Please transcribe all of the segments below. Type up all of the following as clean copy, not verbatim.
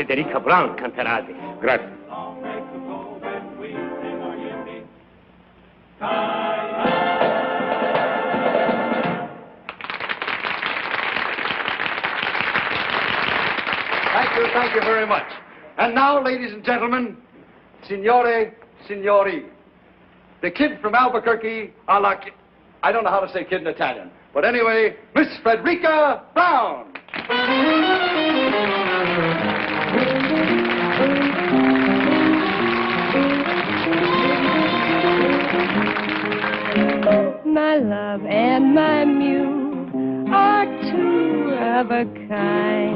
Frederica Brown canterebbe. Grazie. Thank you very much. And now, ladies and gentlemen, signore, signori, the kid from Albuquerque, I don't know how to say kid in Italian, but anyway, Miss Frederica Brown. My love and my muse are two of a kind.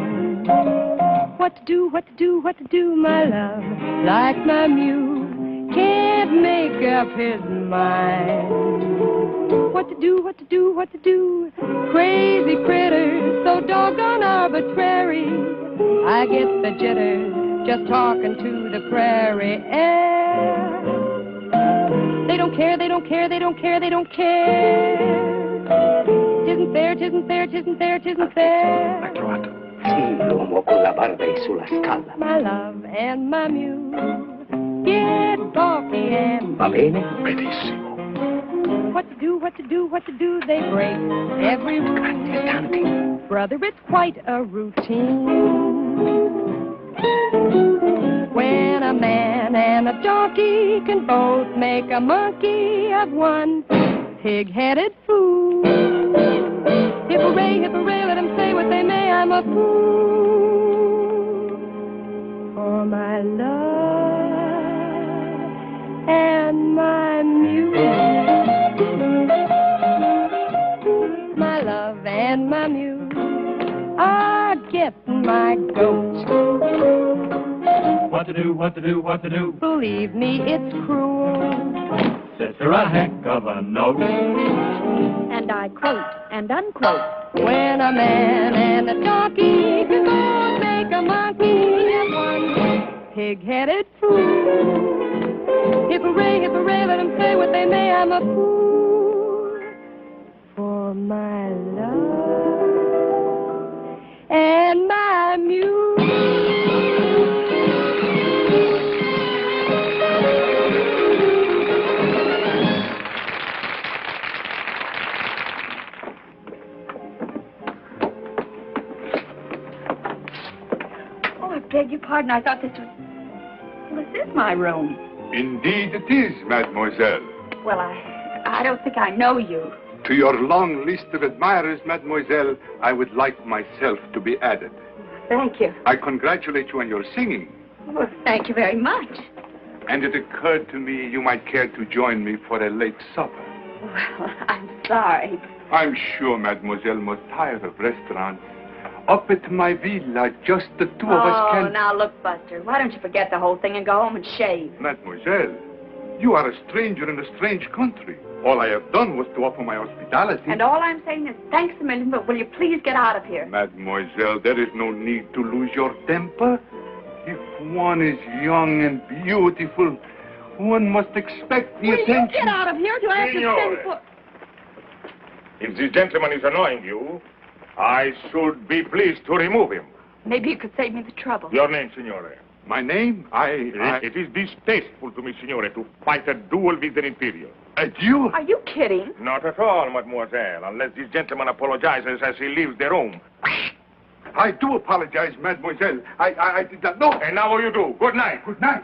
What to do, what to do, what to do, my love, like my muse, can't make up his mind. What to do, what to do, what to do, crazy critters, so doggone arbitrary. I get the jitters just talking to the prairie air. They don't care, they don't care, they don't care, they don't care. Tisn't fair, tisn't fair, tisn't fair, tisn't fair. L'ha trovato. Sì, l'uomo con la barba e sulla scala. My love and my muse get balky and Va bene? Benissimo. what to do, what to do, what to do, they break every rule. Brother, it's quite a routine. When a man and a donkey can both make a monkey of one pig-headed fool. Hip-hooray, hip-hooray, let them say what they may, I'm a fool for my love and my muse. My love and my muse are getting my goat. What to do, what to do, what to do? Believe me, it's cruel. Sister, a heck of a note. And I quote and unquote. When a man and a donkey can both make a monkey of one pig-headed fool. Hip-hooray, hip-hooray, let them say what they may, I'm a fool for my love and my muse. I beg your pardon. I thought this was... Well, this is my room. Indeed it is, mademoiselle. Well, I don't think I know you. To your long list of admirers, mademoiselle, I would like myself to be added. Thank you. I congratulate you on your singing. Well, thank you very much. And it occurred to me you might care to join me for a late supper. Well, I'm sorry. I'm sure mademoiselle must tire of restaurants. Up at my villa, just the two of us can... Oh, now look, Buster, why don't you forget the whole thing and go home and shave? Mademoiselle, you are a stranger in a strange country. All I have done was to offer my hospitality. And all I'm saying is thanks a million, but will you please get out of here? Mademoiselle, there is no need to lose your temper. If one is young and beautiful, one must expect the attention. Will you get out of here? Do I have to send for... If this gentleman is annoying you, I should be pleased to remove him. Maybe you could save me the trouble. Your name, signore? My name? It is distasteful to me, signore, to fight a duel with an inferior. A duel? Are you kidding? Not at all, mademoiselle, unless this gentleman apologizes as he leaves the room. I do apologize, mademoiselle. I did not know. And now you do. Good night. Good night.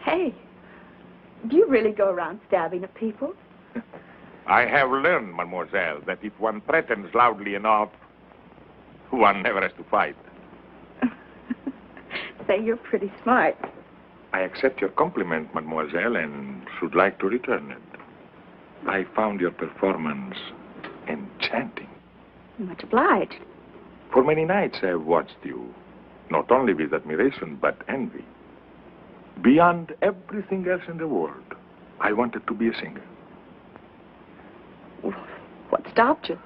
Hey, do you really go around stabbing at people? I have learned, mademoiselle, that if one threatens loudly enough, one never has to fight. Say, you're pretty smart. I accept your compliment, mademoiselle, and should like to return it. I found your performance enchanting. Much obliged. For many nights I have watched you, not only with admiration, but envy. Beyond everything else in the world, I wanted to be a singer. What stopped you?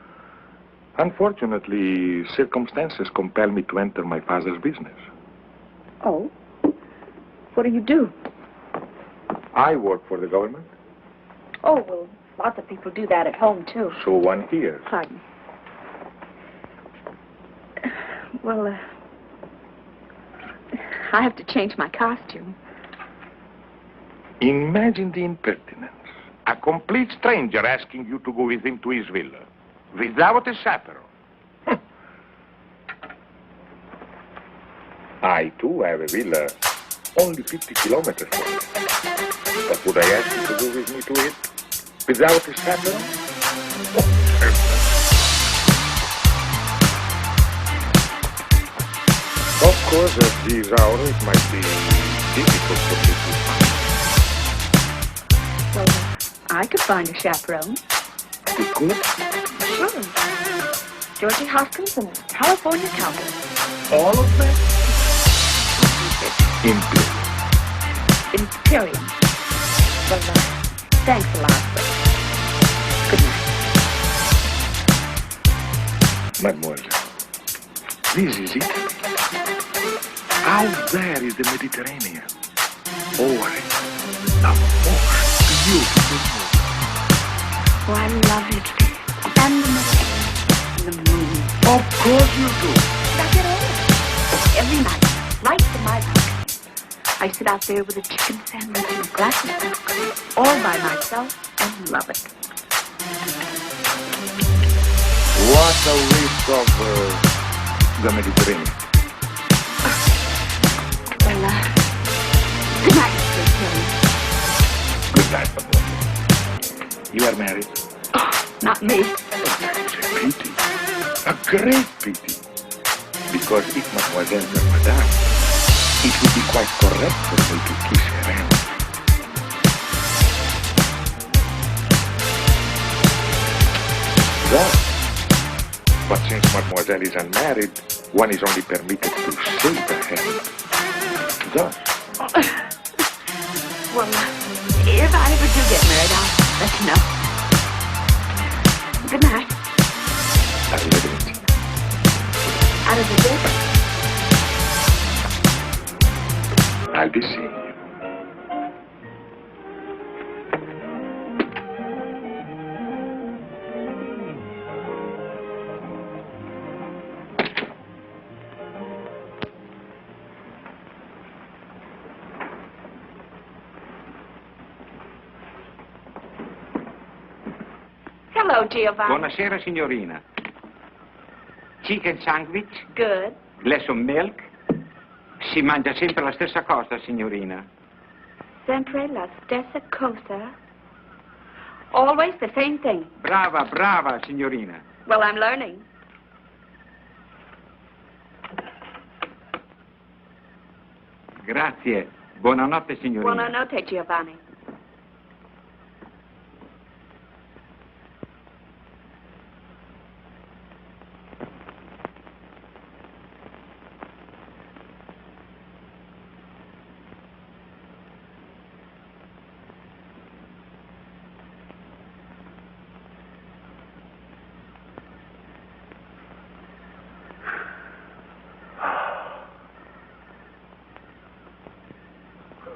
Unfortunately, circumstances compel me to enter my father's business. Oh? What do you do? I work for the government. Oh, well, lots of people do that at home, too. So one hears. Pardon. Well, I have to change my costume. Imagine the impertinence. A complete stranger asking you to go with him to his villa. Without a chaperone. I, too, have a villa. Only 50 kilometers from me. But would I ask you to go with me to it? Without a chaperone? Of course, at these hours, it might be difficult for me to find. Well, I could find a chaperone. You could? Sure. Georgie Hoskins and California Cowboy. All of them? Imperior. Well, thanks a lot, but good night. Mademoiselle, this is Italy. Out there is the Mediterranean. Over it, the most beautiful moon. Oh, I love Italy. And the Mediterranean. And the moon. Of course you do. That's it all. Every night, right from my balcony, I sit out there with a chicken sandwich and a glass of milk, all by myself, and love it. What a waste of the Mediterranean. Well, good night, Mr. Kelly. Good night, mademoiselle. You are married? Oh, not me. It's a pity. A great pity. Because if mademoiselle were madame, it would be quite correct for me to kiss her hand. Thus, but since mademoiselle is unmarried, one is only permitted to shake the hand. Thus. Well, if I ever do get married, I'll let you know. Good night. Arrivederci. Out of the day. I'll be seeing you. Hello, Giovanni. Buonasera, signorina. Chicken sandwich? Good. Glass of milk? Si mangia sempre la stessa cosa, signorina. Sempre la stessa cosa. Always the same thing. Brava, brava, signorina. Well, I'm learning. Grazie. Buonanotte, signorina. Buonanotte, Giovanni.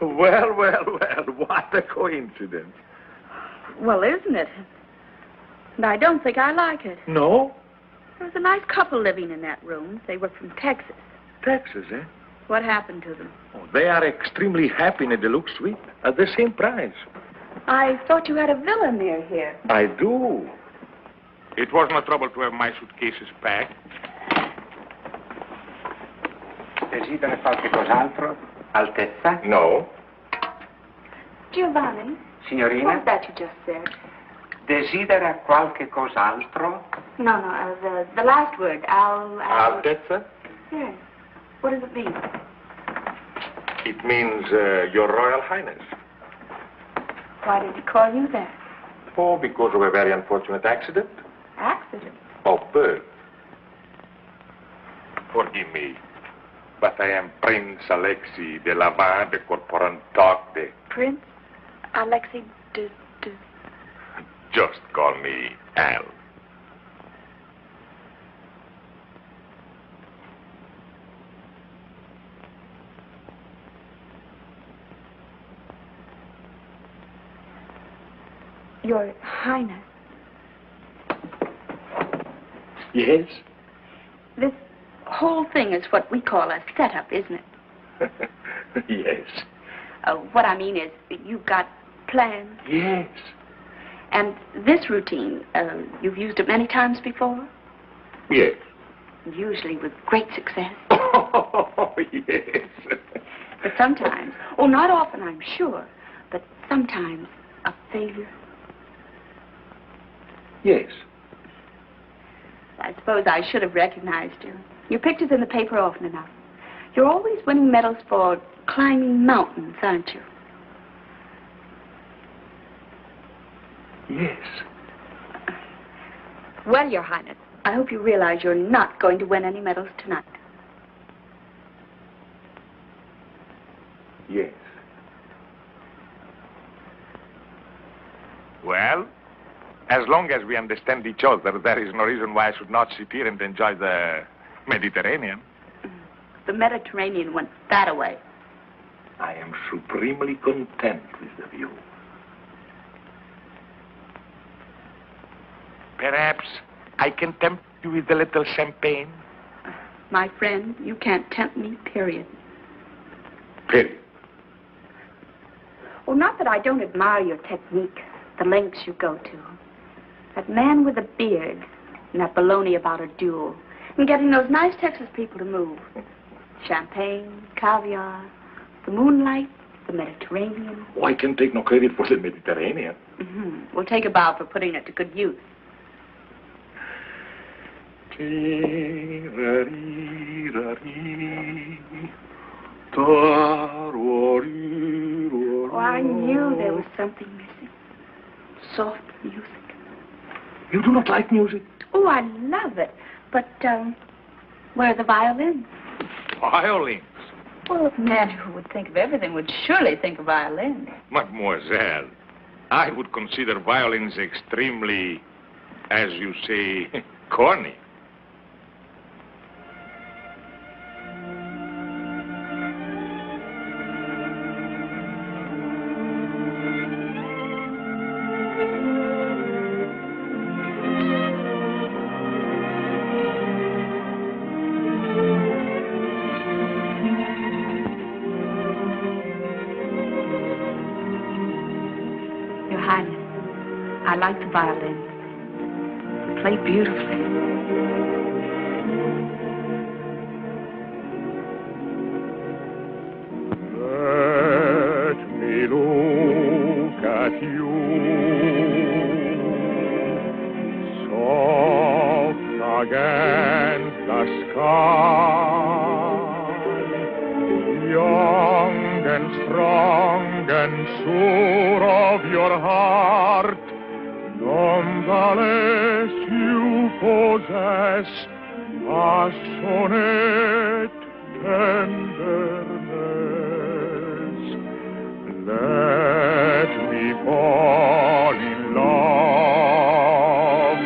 Well, well, well, what a coincidence. Well, isn't it? And I don't think I like it. No? There was a nice couple living in that room. They were from Texas. Texas, eh? What happened to them? Oh, they are extremely happy in a deluxe suite at the same price. I thought you had a villa near here. I do. It was no trouble to have my suitcases packed. Desidera qualche cos'altro? Altezza? No. Giovanni? Signorina? What was that you just said? Desidera qualche cos'altro? No, the last word. Altezza? Yes. What does it mean? It means Your Royal Highness. Why did he call you that? Oh, because of a very unfortunate accident. Accident? Of birth. Forgive me, but I am Prince Alexei de Lavin de Corporantocte. Prince Alexei de... Just call me Al. Your Highness. Yes? This whole thing is what we call a setup, isn't it? Yes. What I mean is, you've got plans. Yes. And this routine, you've used it many times before? Yes. Usually with great success. Oh, yes. But sometimes, not often, I'm sure, but sometimes a failure. Yes. I suppose I should have recognized you. Your picture's in the paper often enough. You're always winning medals for climbing mountains, aren't you? Yes. Well, Your Highness, I hope you realize you're not going to win any medals tonight. Yes. Well, as long as we understand each other, there is no reason why I should not sit here and enjoy the Mediterranean. The Mediterranean went that away. I am supremely content with the view. Perhaps I can tempt you with a little champagne? My friend, you can't tempt me, period. Period. Well, not that I don't admire your technique, the lengths you go to. That man with a beard and that baloney about a duel and getting those nice Texas people to move. Champagne, caviar, the moonlight, the Mediterranean. Oh, I can take no credit for the Mediterranean. We'll take a bow for putting it to good use. Oh, I knew there was something missing. Soft music. You do not like music? Oh, I love it. But, where are the violins? Violins? Well, a man who would think of everything would surely think of violins. Mademoiselle, I would consider violins extremely, as you say, corny. I like the violin. They play beautifully. Let me look at you, soft against the sky, young and strong and sure of your heart. Nonetheless, you possess passionate tenderness. Let me fall in love.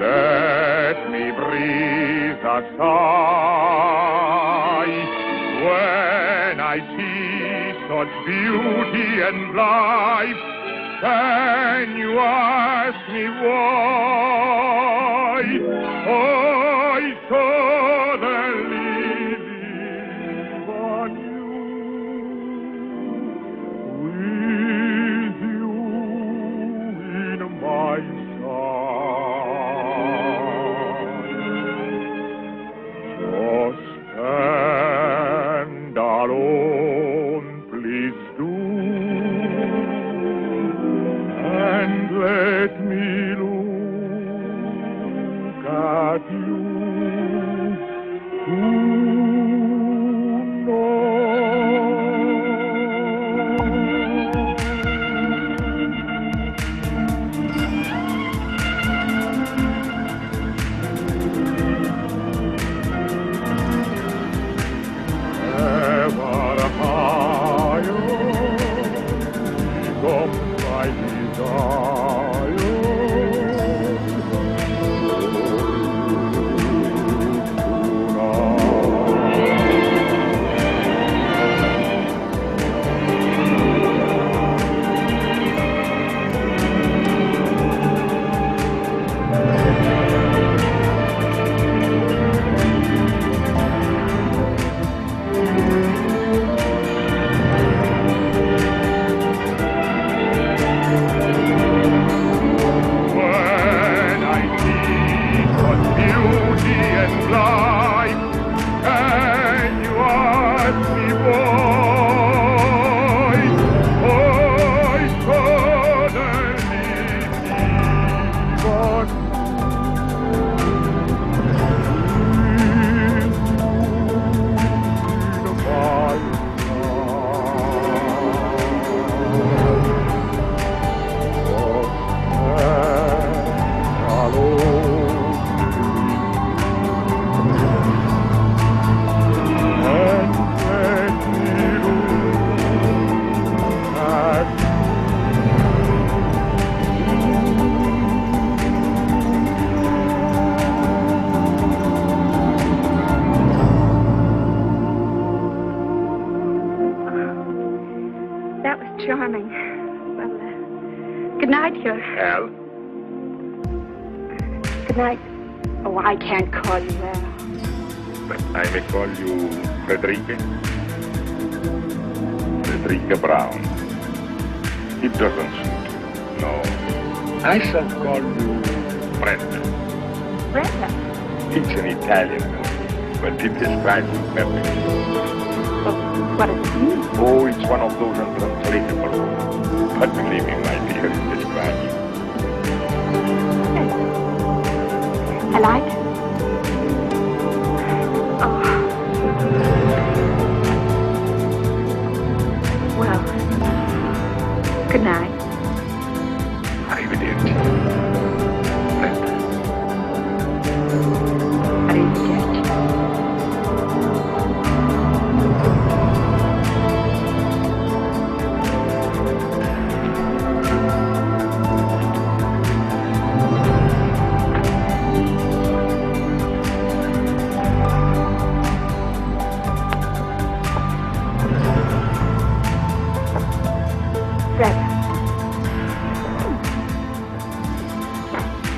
Let me breathe a sigh when I see such beauty and life. Can you ask me why I suddenly live on you, with you in my side? Just stand alone, please do. And let me look at you charming. Well, good night, Your... Al? Good night. Oh, I can't call you Al. But I may call you Frederica? Frederica Brown. It doesn't suit you. No. I shall call you Brenda. Brenda? It's an Italian name, but it describes you perfectly. Well, what does it mean? Oh, it's one of those untranslatable words. But believe me, my dear, it describes you. I like it. Oh. Well, good night. Arrivederci. Brenda. Arrivederci.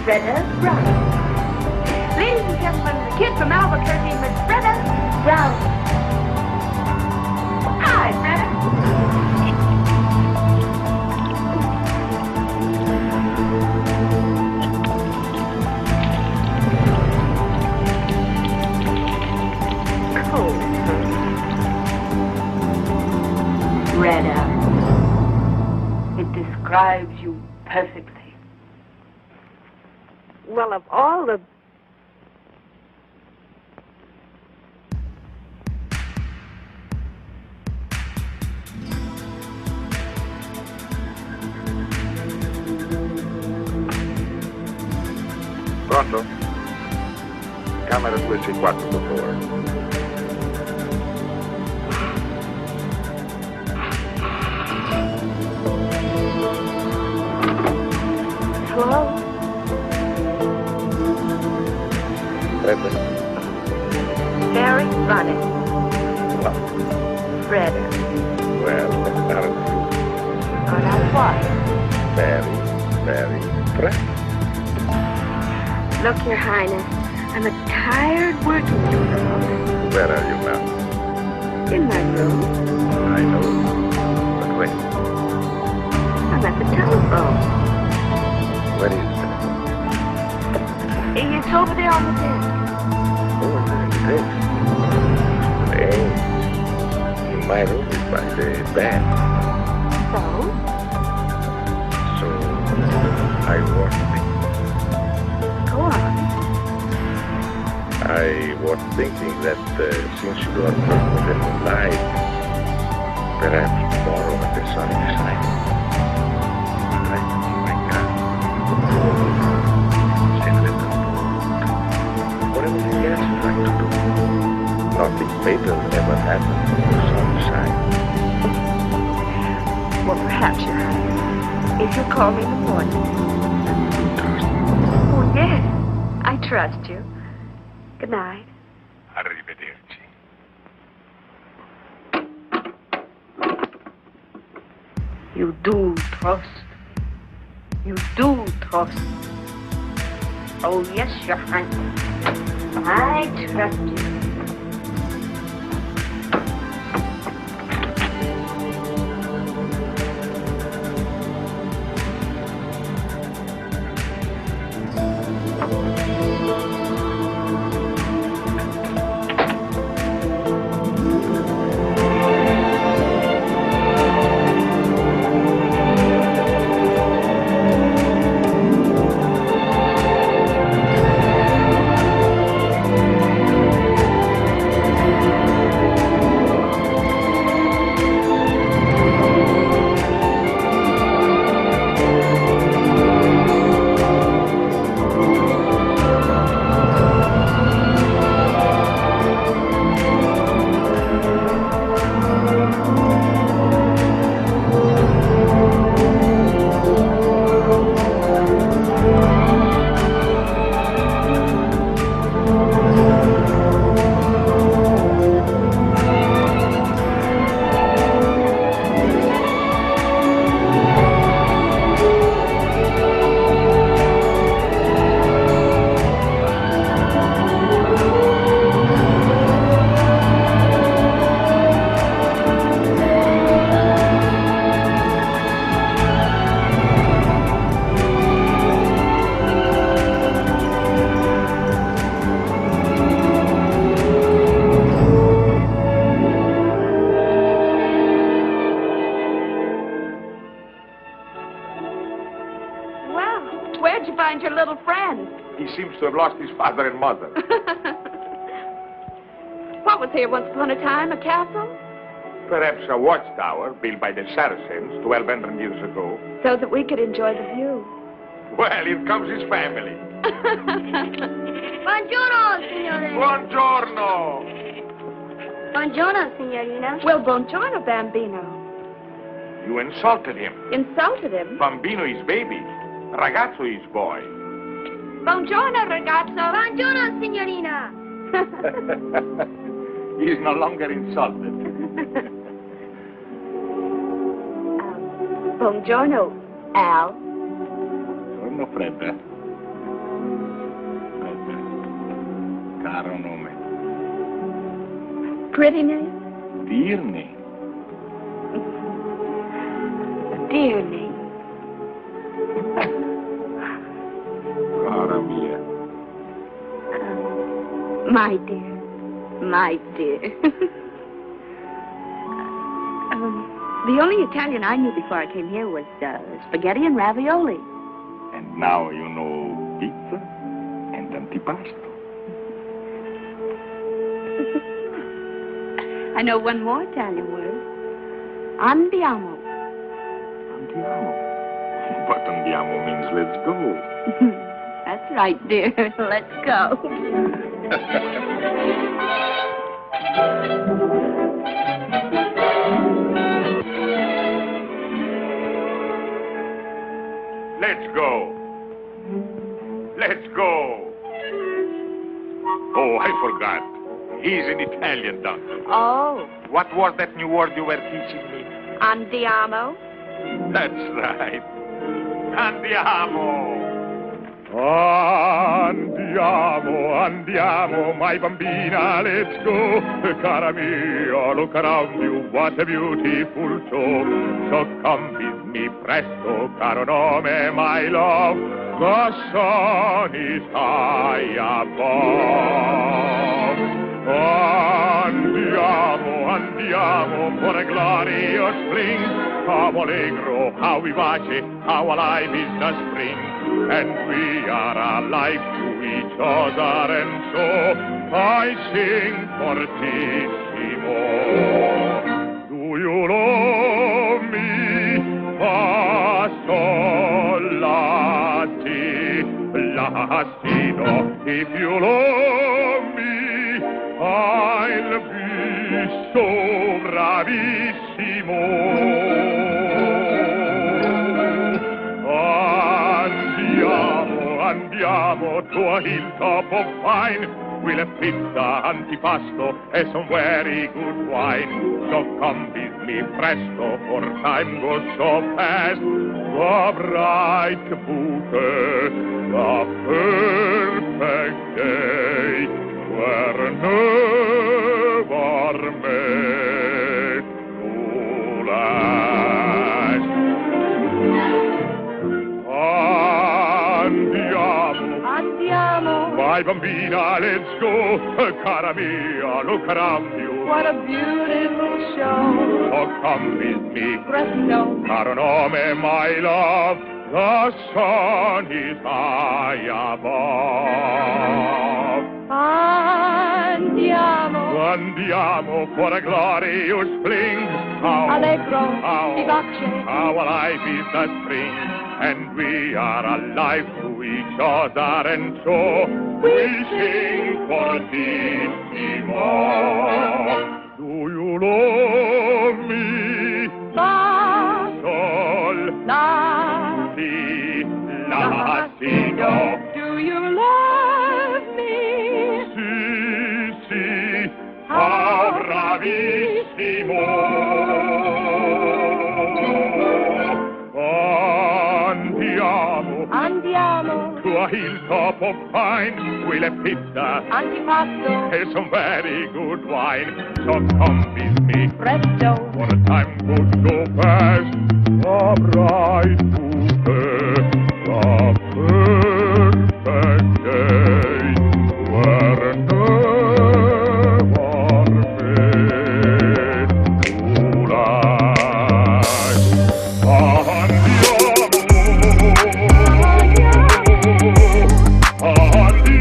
Freda Brown. Ladies and gentlemen, the kid from Albuquerque, Miss Freda Brown. Hi, Freda. Cold. Freda. It describes you perfectly. Well, of all the... Pronto? Camera 264, dottore. Hello? Very funny. What? Freda. Well, aren't you Oh, that's what? very, very fresh? Look, Your Highness, I'm a tired working girl. Where are you now? In my room. I know. But wait, I'm at the telephone. where is it? It's over there on the desk. Oh, there it is. Strange. In my room is by the bed. So? So, I was thinking. Go on. I was thinking that since you are from the moonlight, perhaps tomorrow when the sun is shining, I can see my car. Say a little boat. Or anything else you like to do. Nothing fatal ever happened when the sun shines. Well, perhaps, Your Highness, if you'll call me in the morning. Oh, yes. I trust you. Good night. Arrivederci. You do trust. You do trust. Oh, yes, Your Highness. I trust you. to have lost his father and mother. What was here once upon a time? A castle? Perhaps a watchtower built by the Saracens 1,200 years ago. So that we could enjoy the view. Well, here comes his family. Buongiorno, signore. Buongiorno. Buongiorno, signorina. Well, buongiorno, Bambino. You insulted him. Insulted him? Bambino is baby. Ragazzo is boy. Buongiorno, ragazzo. Buongiorno, signorina. He's no longer insulted. Buongiorno, Al. Buongiorno, Fred. Fred. Caro nome. Pretty name? Dear name. Dear name. Cara mia. My dear. My dear. The only Italian I knew before I came here was spaghetti and ravioli. And now you know pizza and antipasto. I know one more Italian word. Andiamo. Andiamo. But andiamo means let's go. That's right, dear. Let's go. Let's go. Let's go. Oh, I forgot. He's an Italian doctor. Oh, What was that new word you were teaching me? andiamo. That's right. Andiamo. Andiamo, my bambina, let's go. Cara mia, look around you, what a beautiful show. So come with me presto, caro nome, my love. The sun is high above. Andiamo for a glorious spring. How allegro, how vivace, how alive is the spring. And we are alive to each other, and so I sing fortissimo. Do you love me? Fa, sol, la, si, la, si, do. If you love me, I'll be so bravissimo. Andiamo to a hilltop of pine. We'll have pizza, antipasto, and some very good wine. So come with me presto, for time goes so fast. The bright bouquet, the perfect day, were never made to last. Andiamo. My bambina, let's go. Cara mia, look around you. What a beautiful show. Oh, come with me. Presto. Caro nome, my love. The sun is high above. Andiamo for a glorious fling. Allegro, how vivace. How alive is the spring. And we are alive to each other, and so we sing fortissimo. Do you love me? Fa, Sol, la, si, la, si, do. do you love me? Si, how bravissimo. Andiamo. To a hilltop of pine, we'll have pizza Antipasto. and some very good wine. So come with me, Presto. for the time goes so fast. The bright bouquet, the perfect day, were never made to last. Andiamo.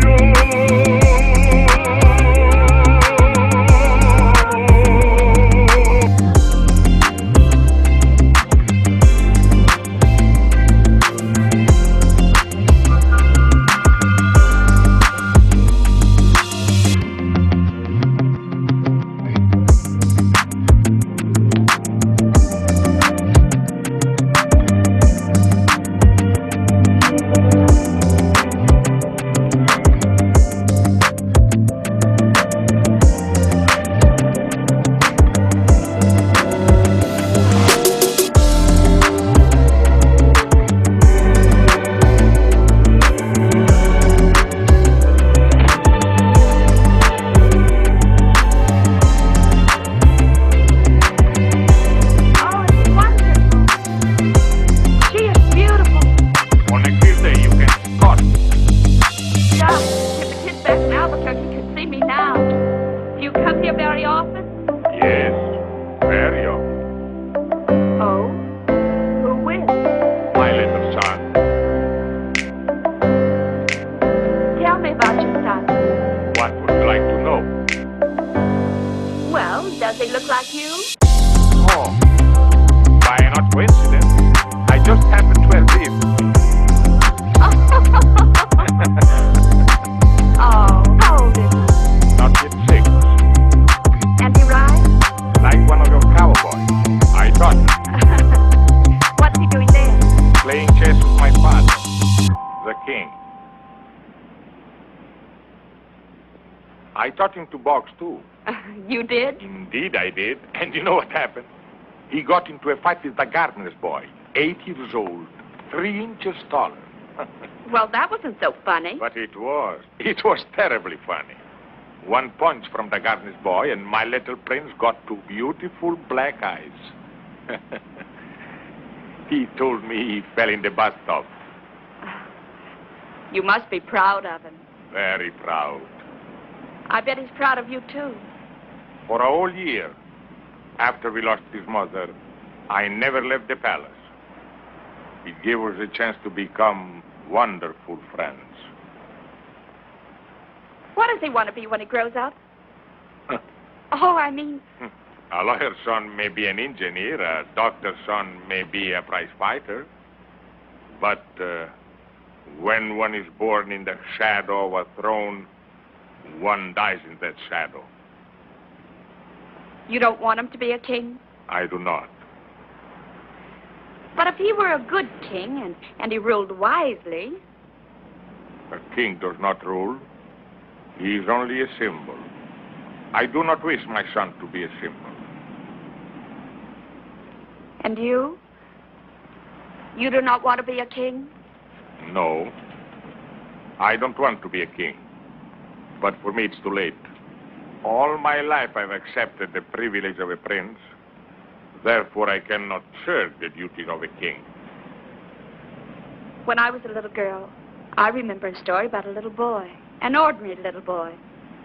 here very often? Yes, very often. Oh? Who with? My little son. Tell me about your son. What would you like to know? Well, does he look like you? Oh, by not coincidence, I just happened to have this. Oh, how old is he? Not yet 6. And he rides? Like one of your cowboys. I taught him. What's he doing there? Playing chess with my father, the king. I taught him to box too. You did? Indeed I did. And you know what happened? He got into a fight with the gardener's boy, 8 years old, 3 inches taller. Well, that wasn't so funny. But it was. It was terribly funny. One punch from the gardener's boy and my little prince got 2 beautiful black eyes. He told me he fell in the bathtub. You must be proud of him. Very proud. I bet he's proud of you, too. For a whole year, after we lost his mother, I never left the palace. It gave us a chance to become wonderful friends. What does he want to be when he grows up? Oh, I mean... A lawyer's son may be an engineer, a doctor's son may be a prize fighter. But when one is born in the shadow of a throne, one dies in that shadow. You don't want him to be a king? I do not. But if he were a good king and he ruled wisely... A king does not rule. He is only a symbol. I do not wish my son to be a symbol. And you? You do not want to be a king? No. I don't want to be a king. But for me, it's too late. All my life, I've accepted the privilege of a prince. Therefore, I cannot shirk the duties of a king. When I was a little girl, I remember a story about a little boy, an ordinary little boy.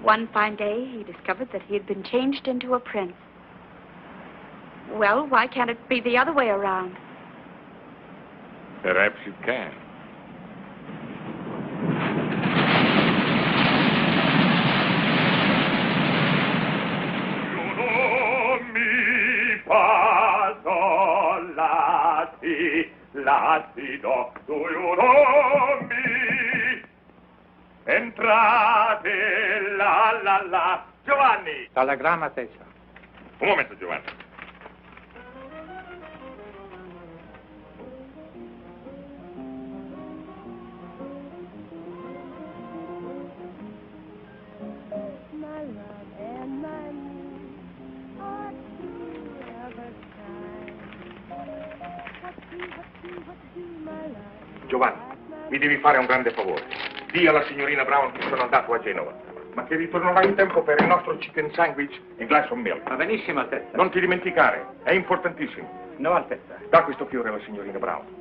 One fine day, he discovered that he had been changed into a prince. Well, why can't it be the other way around? Perhaps it can. Latido, do you know me? Entrate, la. Giovanni! Telegramma, Tessa. Un momento, Giovanni. My love and my need are two of a kind. What do, my love? Giovanni, mi devi fare un grande favore. Dì alla signorina Brown che sono andato a Genova, ma che ritornerò in tempo per il nostro chicken sandwich e glass of milk. Va benissimo, Altezza. Non ti dimenticare, è importantissimo. No, Altezza. Da questo fiore alla signorina Brown.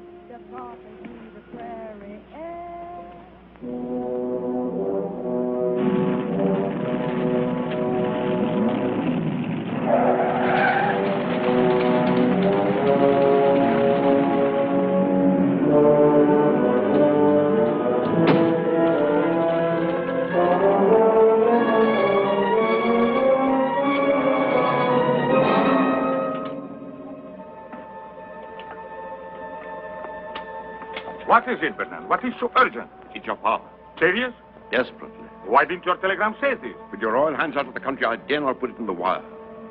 What is it, Bernard? What is so urgent? It's your father. Serious? Desperately. Why didn't your telegram say this? With your royal hands out of the country, I dare not put it in the wire.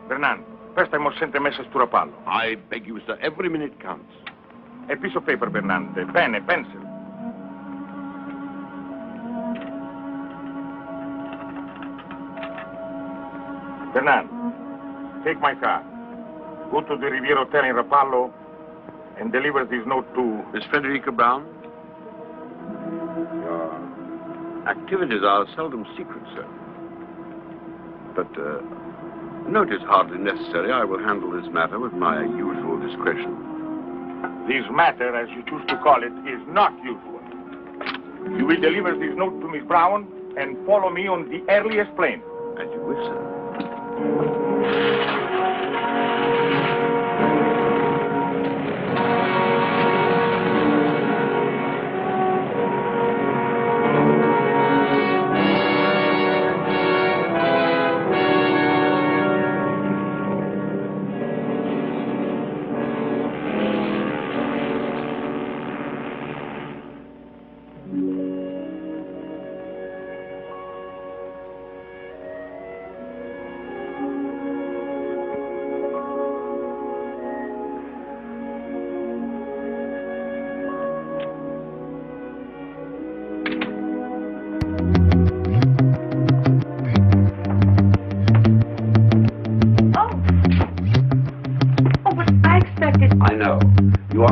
Bernard, first I must send a message to Rapallo. I beg you, sir, every minute counts. A piece of paper, Bernard, a pen, a pencil. Bernard, take my car. Go to the Riviera Hotel in Rapallo and deliver this note to... Miss Frederica Brown? Your activities are seldom secret, sir. But, note is hardly necessary. I will handle this matter with my usual discretion. This matter, as you choose to call it, is not usual. You will deliver this note to Miss Brown and follow me on the earliest plane. As you wish, sir.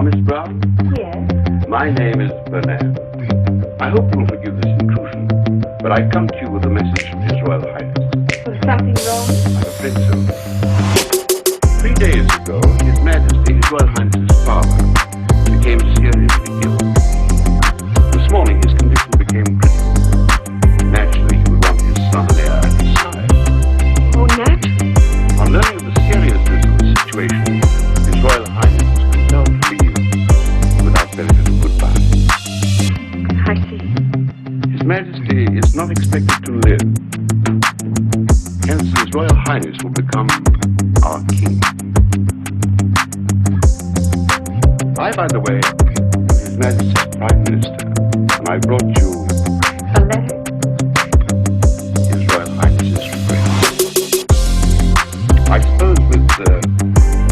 Miss Brown? Yes. My name is Bernard. I hope you'll forgive this intrusion, but I come to you with a message from His Royal Highness. Was something wrong? I'm afraid so. 3 days ago, His Majesty, His Royal Highness's father, became seriously ill. This morning, his condition became critical. Naturally, he would want his son and heir at his side. Oh, naturally. On learning of the seriousness of the situation, His Royal Highness was compelled to leave without benefit of goodbye. I see. His Majesty is not expected to live. Hence, His Royal Highness will become our king. I, by the way, am His Majesty's Prime Minister, and I brought you A letter? His Royal Highness's request. I suppose with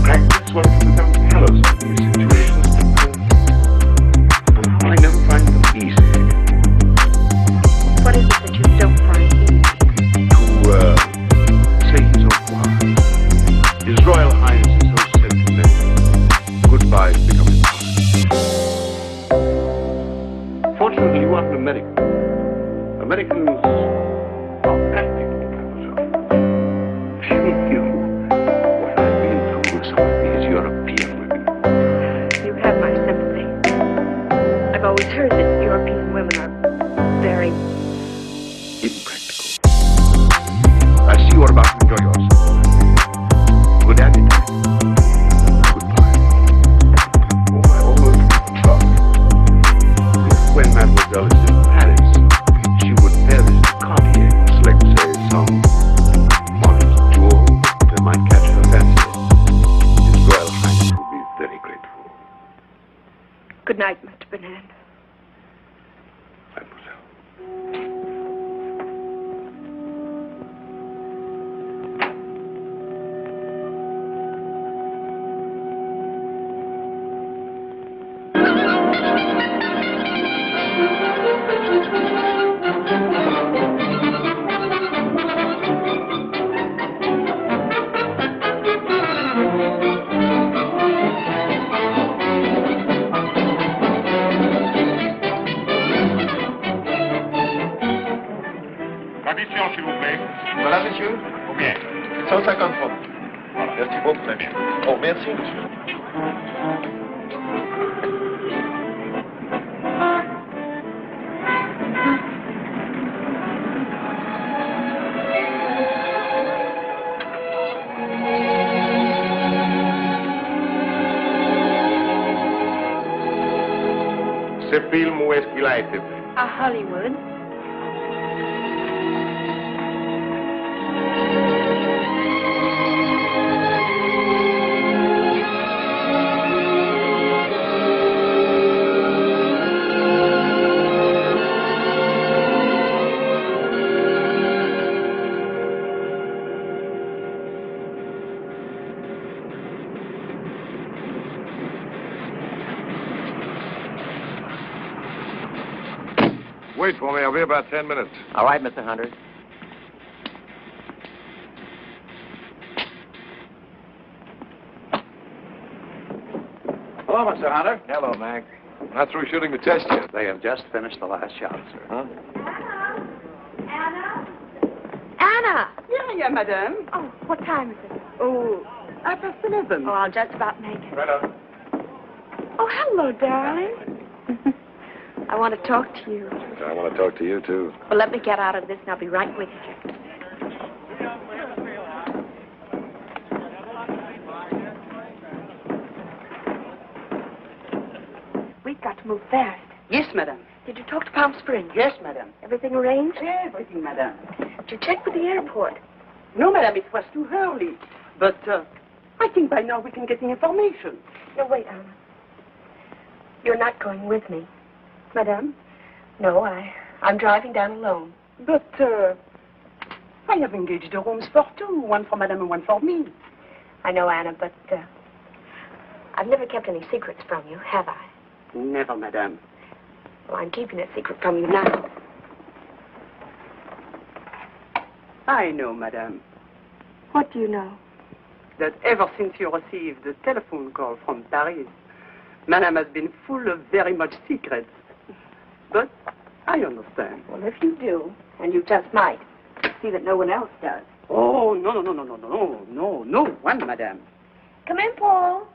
practice one can become callous in these situations, but somehow I never find them easy. What is it that you don't find easy? To say his au revoir. His Royal Highness is so sentimental. Goodbyes become impossible. Fortunately, you are an American. Americans are practical, mademoiselle. Few knew what I've been through with some of these European women. You have my sympathy. I've always heard that European women are very... Impractical. I see you are about to enjoy yourself. Good appetite. Goodbye. Oh, I almost forgot. When Mademoiselle is in Paris, she would pair this to Cartier, select, say, some modest jewel that might catch her fancy. His Royal Highness would be very grateful. Good night, Mr. Bernard. Mademoiselle. L'addition, s'il vous plaît. Voilà, monsieur. Combien? 150 francs. Merci beaucoup. Très bien. Oh, merci, monsieur. Ce film, où est-ce qu'il a été fait? À Hollywood. Wait for me. I'll be about 10 minutes. All right, Mr. Hunter. Hello, Mr. Hunter. Hello, Mac. Not through shooting the test yet. They have just finished the last shot, sir. Huh? Anna! Yeah, madame. Oh, what time is it? Oh, 11:30. Oh, I'll just about make it. Right up. Oh, hello, darling. I want to talk to you. I want to talk to you, too. Well, let me get out of this and I'll be right with you. We've got to move fast. Yes, madame. Did you talk to Palm Springs? Yes, madame. Everything arranged? Everything, madame. Did you check with the airport? No, madame, it was too early. But I think by now we can get the information. No, wait, Anna. You're not going with me. Madame? No, I'm driving down alone. But I have engaged the rooms for two. One for madame and one for me. I know, Anna, but I've never kept any secrets from you, have I? Never, madame. Well, I'm keeping a secret from you now. I know, madame, What do you know? that ever since you received the telephone call from Paris, Madame has been full of very much secrets. But I understand. Well, if you do, and you just might, see that no one else does. Oh, no one, Madame. Come in, Paul.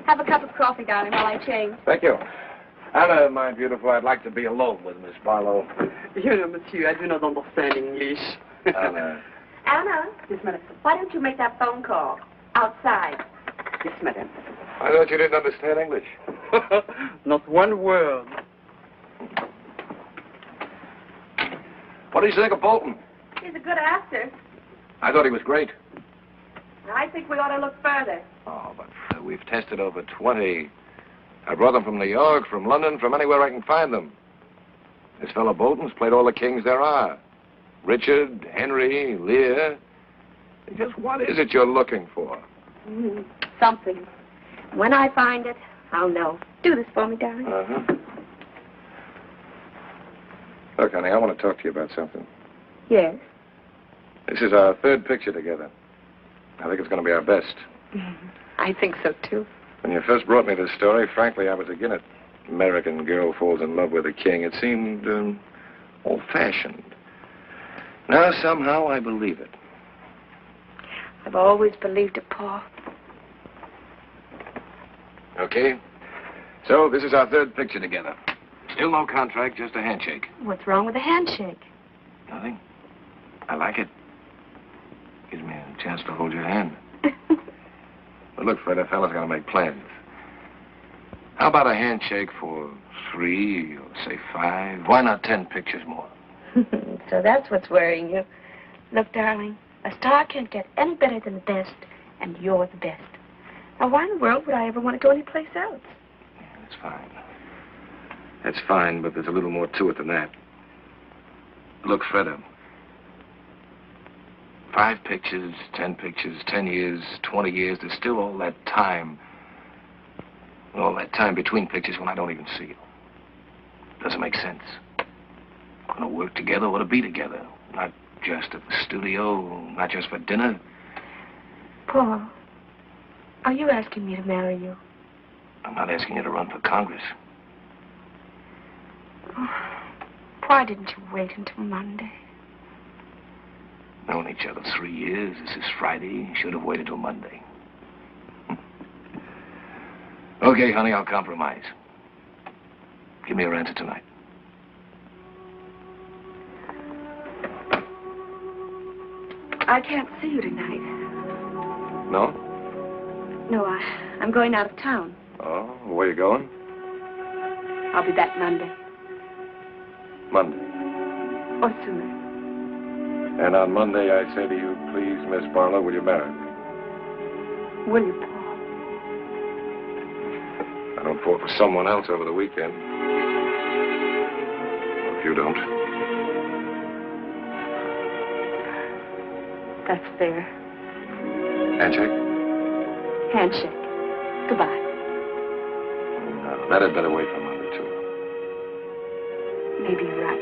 Have a cup of coffee, darling, while I change. Thank you. Anna, my beautiful, I'd like to be alone with Miss Barlow. You know, monsieur, I do not understand English. Anna. Anna? Yes, Madame. Why don't you make that phone call outside? Yes, Madame. I thought you didn't understand English. Not one word. What do you think of Bolton? He's a good actor. I thought he was great. I think we ought to look further. Oh, but we've tested over 20. I brought them from New York, from London, from anywhere I can find them. This fellow Bolton's played all the kings there are. Richard, Henry, Lear. Just what is it you're looking for? Something. When I find it, I'll know. Do this for me, darling. Uh-huh. Look, honey, I want to talk to you about something. Yes? This is our third picture together. I think it's going to be our best. I think so, too. When you first brought me this story, frankly, I was against it. American girl falls in love with a king. It seemed old-fashioned. Now, somehow, I believe it. I've always believed it, Paul. Okay. So, this is our third picture together. Still no contract, just a handshake. What's wrong with a handshake? Nothing. I like it. Gives me a chance to hold your hand. But look, Fred, a fella's got to make plans. How about a handshake for 3 or, say, 5? Why not 10 pictures more? So that's what's worrying you. Look, darling, a star can't get any better than the best, and you're the best. Now, why in the world would I ever want to go anyplace else? Yeah, that's fine. That's fine, but there's a little more to it than that. Look, Freda, 5 pictures, 10 pictures, 10 years, 20 years, there's still all that time. All that time between pictures when I don't even see you. Doesn't make sense. We're going to work together or to be together. Not just at the studio, not just for dinner. Paul, are you asking me to marry you? I'm not asking you to run for Congress. Why didn't you wait until Monday? Known each other 3 years. This is Friday. Should have waited till Monday. Okay, honey, I'll compromise. Give me your answer tonight. I can't see you tonight. No? No, I'm going out of town. Oh, where you going? I'll be back Monday. Monday. Or sooner. And on Monday, I say to you, please, Miss Barlow, will you marry me? Will you, Paul? I don't fall for someone else over the weekend. Well, if you don't. That's fair. Handshake? Handshake. Goodbye. No, that had better wait for Monday, too. Maybe you're right.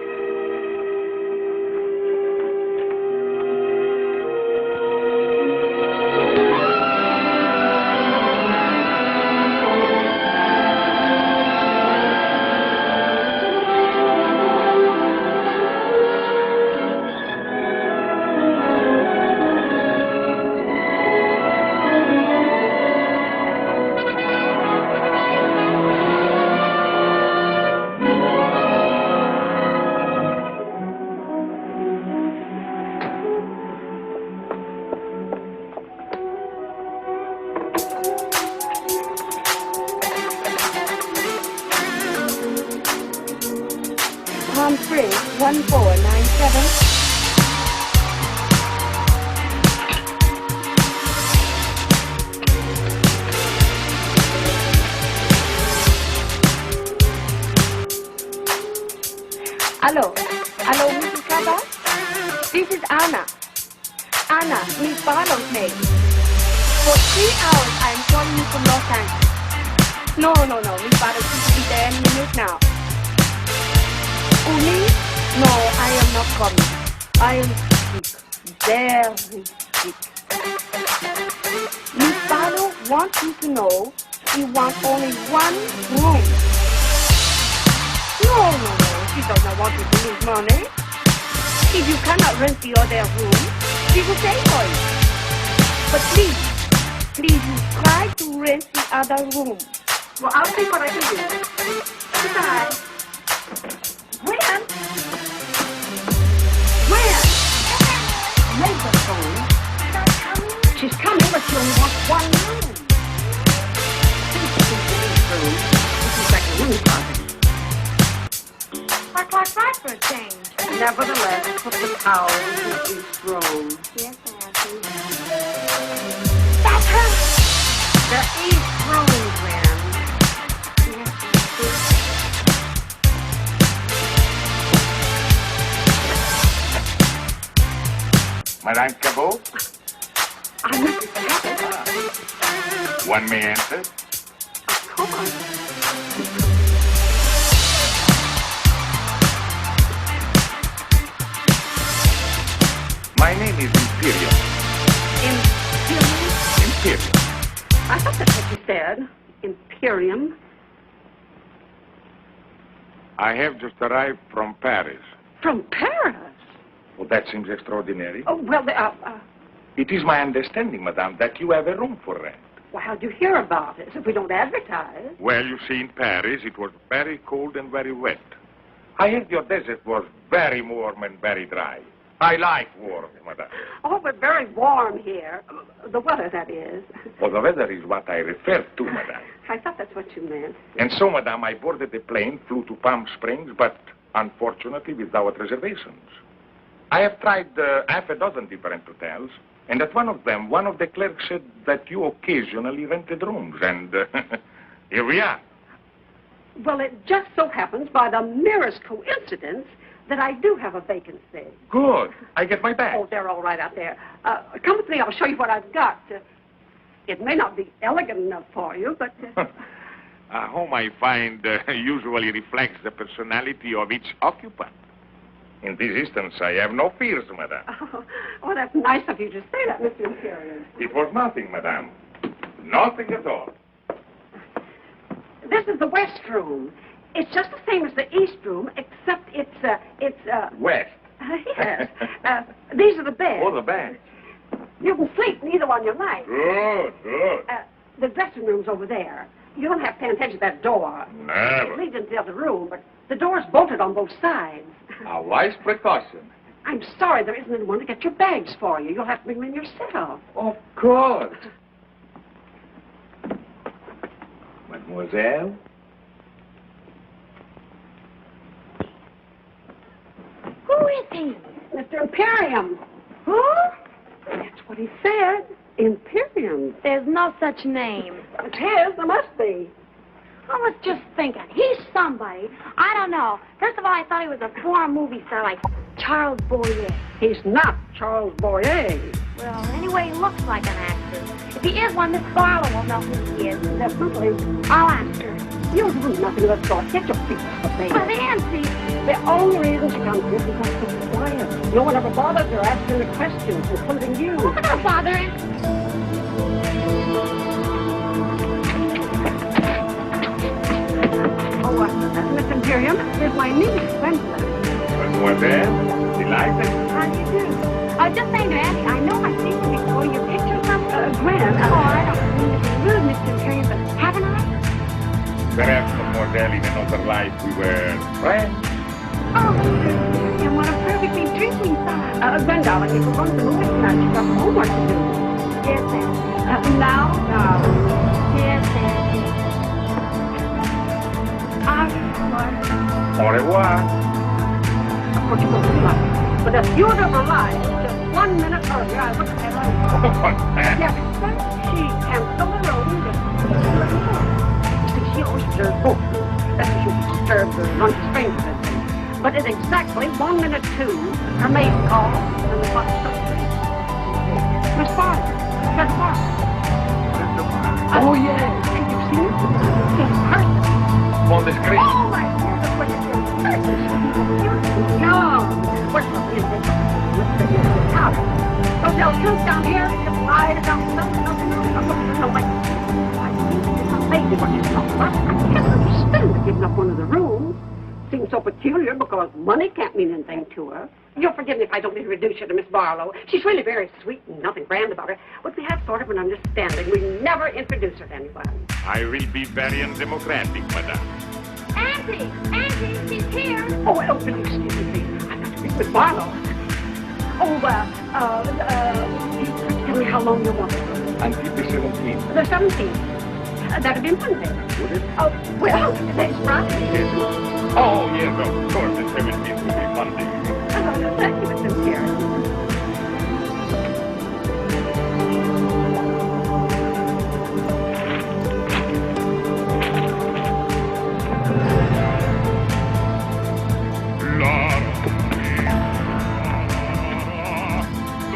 Palm Springs, 1497. Hello, Mrs. Kaba? This is Anna. Anna, Miss Barlow's maid. For 3 hours, I am calling you from Los Angeles. No, Miss Barlow should be there any minute now. Oh, me? No, I am not coming. I am sick, very sick. Miss Barlow want you to know we want only one room. No. She does not want you to lose money. If you cannot rent the other room, she will pay for it. But please, you try to rent the other room. Well, I'll see what I can do. Goodbye. When? Make the phone. She's coming, but she only wants one room. This is like a room closet. Quite for a change. Nevertheless, put the towel in each room. Yes, Auntie. That's her! The east room, Gwen. Yes, Auntie. Madame Cabot? I'm Mrs. Cabot. One may enter? Of course. My name is Imperior. Imperium? I thought that's what you said. Imperium. I have just arrived from Paris. From Paris? Oh, that seems extraordinary. Oh, well, It is my understanding, madame, that you have a room for rent. well, how'd you hear about it? If we don't advertise. Well, you see, in Paris, it was very cold and very wet. I heard your desert was very warm and very dry. I like warm, madame. Oh, but very warm here. The weather, that is. Well, the weather is what I refer to, madame. I thought that's what you meant. And so, madame, I boarded the plane, flew to Palm Springs, but unfortunately without reservations. I have tried half a dozen different hotels, and at one of them, one of the clerks said that you occasionally rented rooms, and here we are. Well, it just so happens, by the merest coincidence, that I do have a vacancy. Good. I get my bag. Oh, they're all right out there. Come with me, I'll show you what I've got. It may not be elegant enough for you, but... A home, I find, usually reflects the personality of each occupant. In this instance, I have no fears, madame. Oh, that's nice of you to say that, Mr. Imperior. It was nothing, madame. Nothing at all. This is the west room. It's just the same as the east room, except it's West. Yes. These are the beds. Oh, the beds. You can sleep in either one you like. Good, good. The dressing room's over there. You don't have to pay attention to that door. Never. It leads into the other room, but the door's bolted on both sides. A wise precaution. I'm sorry there isn't anyone to get your bags for you. You'll have to bring them in yourself. Of course. Mademoiselle? Who is he? Mr. Imperium. Who? That's what he said. Imperium. There's no such name. It's his. There must be. I was just thinking, he's somebody. I don't know. First of all, I thought he was a foreign movie star like Charles Boyer. He's not Charles Boyer. Well, anyway, he looks like an actor. If he is one, Miss Barlow will know who he is. Definitely. I'll ask her. You do nothing of the sort. Get your feet off the bed. But Nancy... The only reason she comes here is because she's quiet. No one ever bothers her asking her questions, including you. I'm not gonna bother him. Miss Imperium, here's my niece, Gwendolyn. Mademoiselle, delighted. How do you do? I was just saying to Annie, I know I've seen you before. Your picture somewhere. Gwen, I don't mean to be rude, Mr. Imperium, but haven't I? Perhaps, mademoiselle, in another life we were friends. Oh, and what a perfectly drinking song. Gwendolyn, if we're going to the movie tonight, you've got homework to do. Yes, Auntie. Now? Yes, Auntie. Au revoir. Of course, you won't realize. But if you'd ever lied just 1 minute earlier, I wouldn't have lied. Yes, but she canceled the room just a little more. You see, she always observes both. That's why she would disturb the non-strangers, I think. But at exactly 1 minute 2, her maid called, and the box stopped. Miss Barlow. Miss Barlow. Oh, yes. And you've seen it? In person. On the screen. Oh, my goodness, what is your person? No. What's the business? How? Don't tell truth down here. Just lie down. No, like... Lady, what you talking about? I can't understand her giving up one of the rooms. Seems so peculiar because money can't mean anything to her. You'll forgive me if I don't introduce you to Miss Barlow. She's really very sweet and nothing grand about her. But we have sort of an understanding. We never introduce her to anyone. I will be very undemocratic, madame. Auntie! Auntie, she's here! Oh, well, please, excuse me, please. I've got to speak with Barlow. Oh, tell me how long you want it. Until the 17th. The 17th. That'd be Monday. Would it? Oh, well, today's Friday. Oh, yes, of course, the 17th will be Monday. Oh, thank you, Mr. Pierre.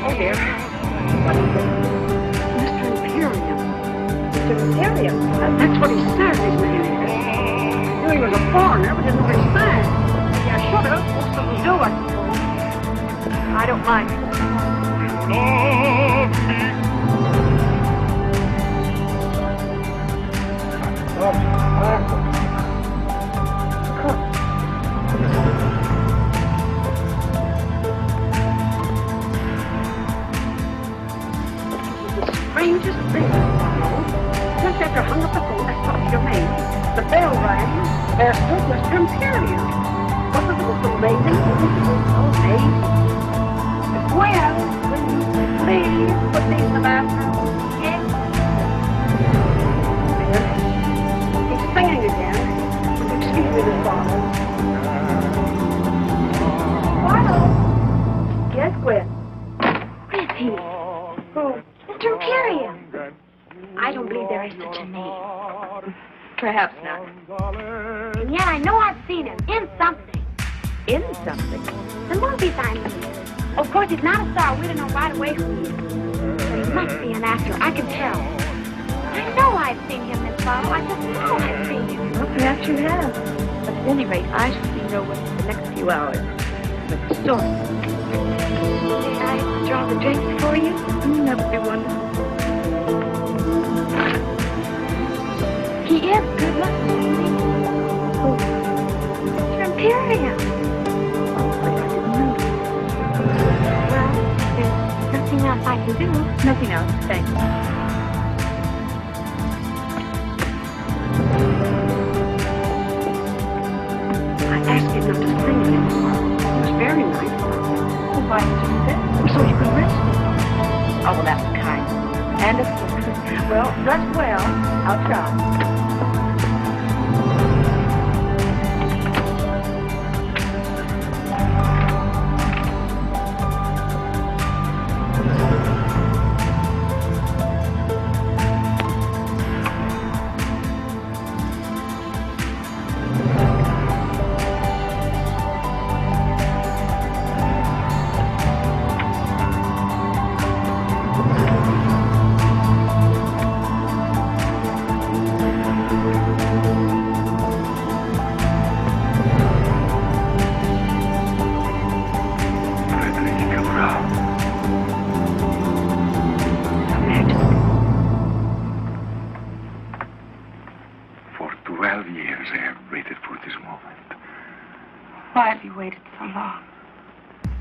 Oh, dear. Mr. Imperium. Mr. Imperium. That's what he said, his name is. Knew he was a foreigner, but didn't know his sign. Maybe I should have. Most of them do, I suppose. I don't mind. Strangest thing. Just after I hung up the phone, I talked to your maid. The bell rang. There stood Mr. Imperium. Wasn't it most amazing? So amazing. Well, will you please put these in the bathroom? Yes. He's singing again. Excuse me, Miss Barlow. Barlow? Yes, Gwen. Where is he? Who? Mr. Imperium. I don't believe there is such a name. Perhaps not. And yet I know I've seen him in something. In something? The movies, I mean. Of course, he's not a star. We don't know right away who he is. But he must be an actor. I can tell. I know I've seen him, Miss Barlow. I just know I've seen him. Well, perhaps you have. But at any rate, I shall be nowhere for the next few hours. But the story. May I draw the drinks for you? That would be wonderful. He is good looking, isn't he? Who? Mr. Imperium. Oh, I didn't know. Well, there's nothing else I can do. Nothing else, thank you. I asked him not to sing it anymore. It was very nice. Well, why did you say that? So you could rest. Oh, well, that was kind. And of course. Well, dress well. I'll try. Why have you waited so long?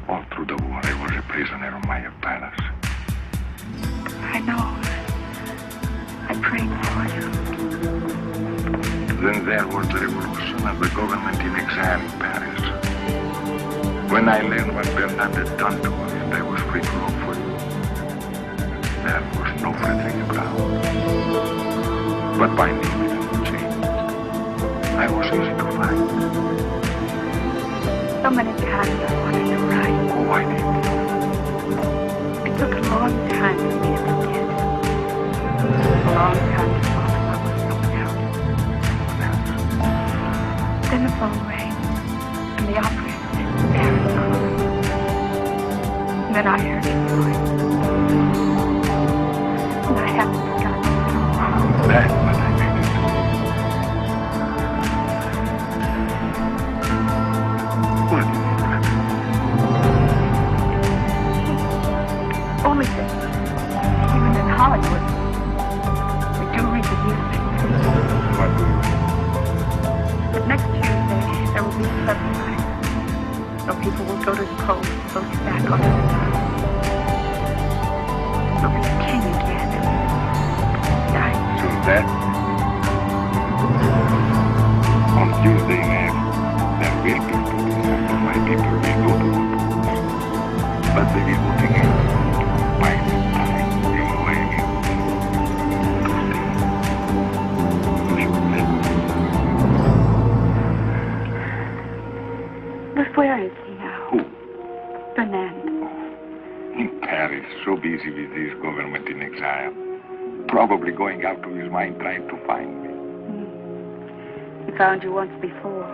All through the war, I was a prisoner of my palace. I know. I prayed for you. Then there was the revolution and the government in exile in Paris. When I learned what Bernard had done to us, I was free to look for you. There was no Frederick Brown. But my name didn't change. I was easy to find. So many times I wanted to write. Oh, I did. It took a long time for me to forget. A long time to fall in love with someone else. Then the phone rang, and the operator said, Paris calling. And then I heard your voice. And I haven't forgotten it. That's what I made it. What do you mean, Fred? Only that even in Hollywood, we do read the go to the polls, vote you back on it. You'll be king again. So that on Tuesday night, there will be voting, and my people will go to the polls. But they will vote again. By the time they know I am But where is he now? Who? Fernando. In Paris, so busy with this government in exile. Probably going out of his mind trying to find me. He found you once before.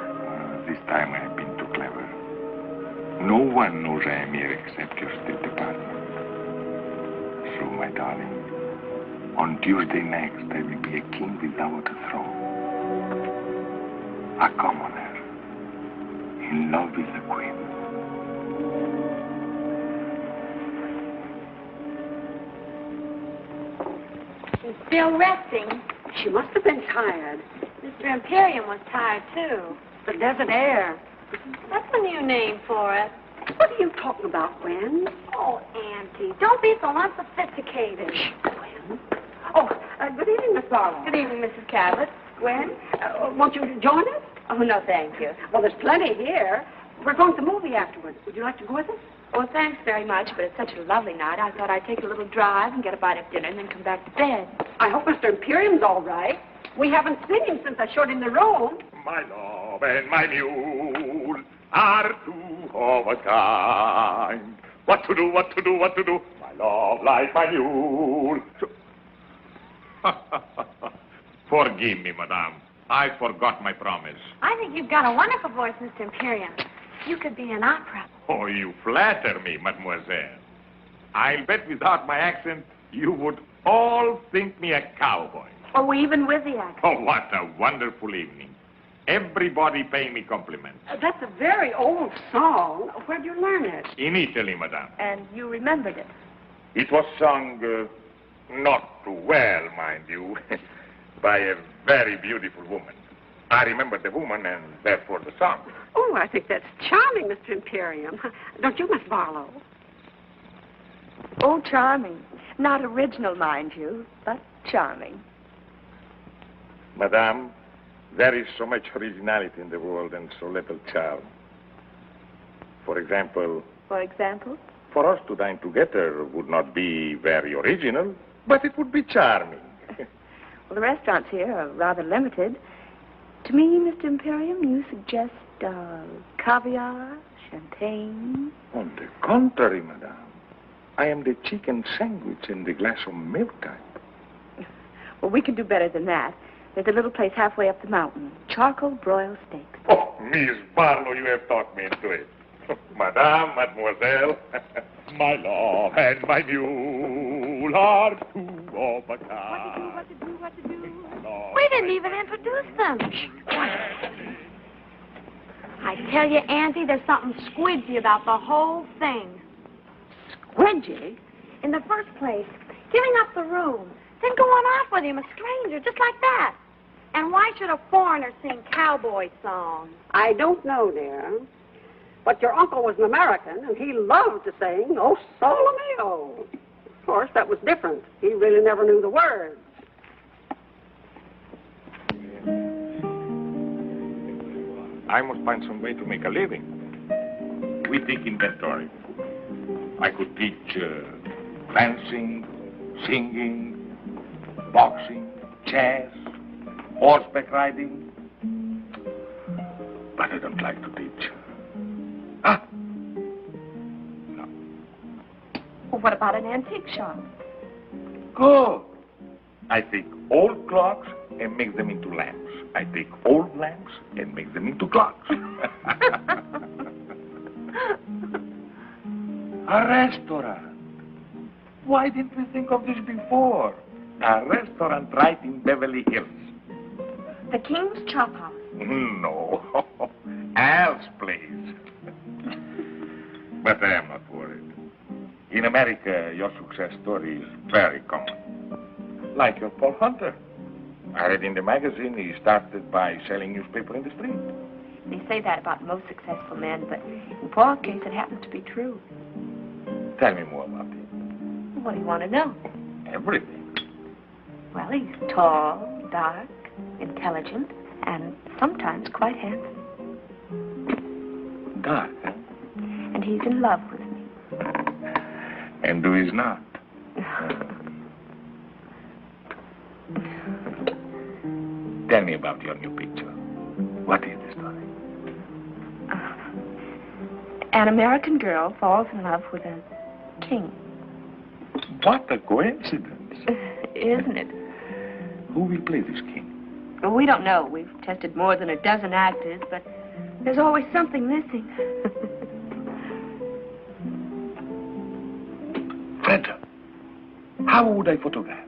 This time I have been too clever. No one knows I am here except your State Department. So, my darling, on Tuesday next, I will be a king without a throne. A commoner, in love with the Queen. She's still resting. She must have been tired. Mr. Imperium was tired, too. The desert air. That's a new name for it. What are you talking about, Gwen? Oh, Auntie, don't be so unsophisticated. Gwen? Oh, good evening, Miss Barlow. Good evening, Mrs. Cabot. Gwen, won't you join us? Oh, no, thank you. Well, there's plenty here. We're going to the movie afterwards. Would you like to go with us? Oh, thanks very much, but it's such a lovely night. I thought I'd take a little drive and get a bite of dinner and then come back to bed. I hope Mr. Imperium's all right. We haven't seen him since I showed him the room. My love and my mule are two of a kind. What to do, what to do, what to do? My love like my mule. Forgive me, madame. I forgot my promise. I think you've got a wonderful voice, Mr. Imperium. You could be an opera. Oh, you flatter me, mademoiselle. I'll bet without my accent, you would all think me a cowboy. Oh, even with the accent. Oh, what a wonderful evening. Everybody paying me compliments. That's a very old song. Where'd you learn it? In Italy, madame. And you remembered it. It was sung not too well, mind you, by a very beautiful woman. I remember the woman and therefore the song. Oh, I think that's charming, Mr. Imperium. Don't you, Miss Barlow? Oh, charming. Not original, mind you, but charming. Madame, there is so much originality in the world and so little charm. For example... For example? For us to dine together would not be very original, but it would be charming. Well, the restaurants here are rather limited. To me, Mr. Imperium, you suggest caviar, champagne. On the contrary, madame. I am the chicken sandwich and the glass of milk type. Well, we can do better than that. There's a little place halfway up the mountain. Charcoal broiled steaks. Oh, Miss Barlow, you have talked me into it. Madame, mademoiselle, my love and my mule are two of a kind. What to do? We didn't even introduce them. I tell you, Auntie, there's something squidgy about the whole thing. Squidgy? In the first place, giving up the room, then going off with him, a stranger, just like that. And why should a foreigner sing cowboy songs? I don't know, dear. But your uncle was an American, and he loved to sing, "Oh, Sole Mio." Of course, that was different. He really never knew the words. I must find some way to make a living. We take inventory. I could teach dancing, singing, boxing, chess, horseback riding. But I don't like to teach. No. Well, what about an antique shop? Good. I take old clocks and make them into lamps. I take old lamps and make them into clocks. A restaurant. Why didn't we think of this before? A restaurant right in Beverly Hills. The King's Chop House. No. Al's place. But I am not worried. In America, your success story is very common. Like your Paul Hunter. I read in the magazine he started by selling newspaper in the street. They say that about most successful men, but in Paul's case, it happens to be true. Tell me more about him. What do you want to know? Everything. Well, he's tall, dark, intelligent, and sometimes quite handsome. Dark, huh? And he's in love with me. And who is not? Tell me about your new picture. What is the story? An American girl falls in love with a king. What a coincidence. Isn't it? Who will play this king? Well, we don't know. We've tested more than a dozen actors, but there's always something missing. Fred, how would I photograph?